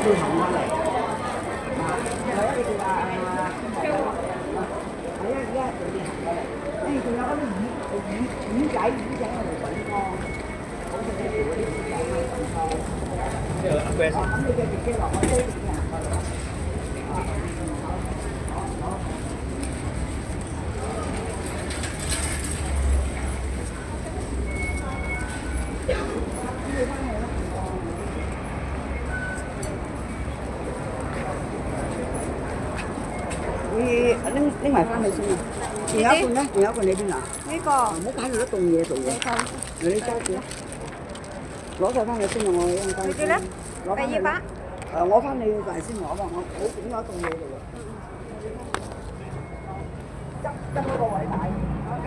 會行翻嚟。係啊，你哋話係啊，而家佢哋行過嚟，跟住仲有嗰啲魚仔喺度滾湯，好食嘅嗰啲魚仔喺度滾湯。呢個阿 Grace。咁你嘅自己落去都已經行過嚟。你拎埋翻去先啊！仲有一罐咧，仲有一罐喺邊啊？呢個唔好擺到一凍嘢度喎。你揸住啊！攞晒翻去先啊！我一陣間。你哋咧？攞翻去。第二把。我翻你嗰先攞嘛，我整咗一凍嘢度喎。執嗰個位擺。OK。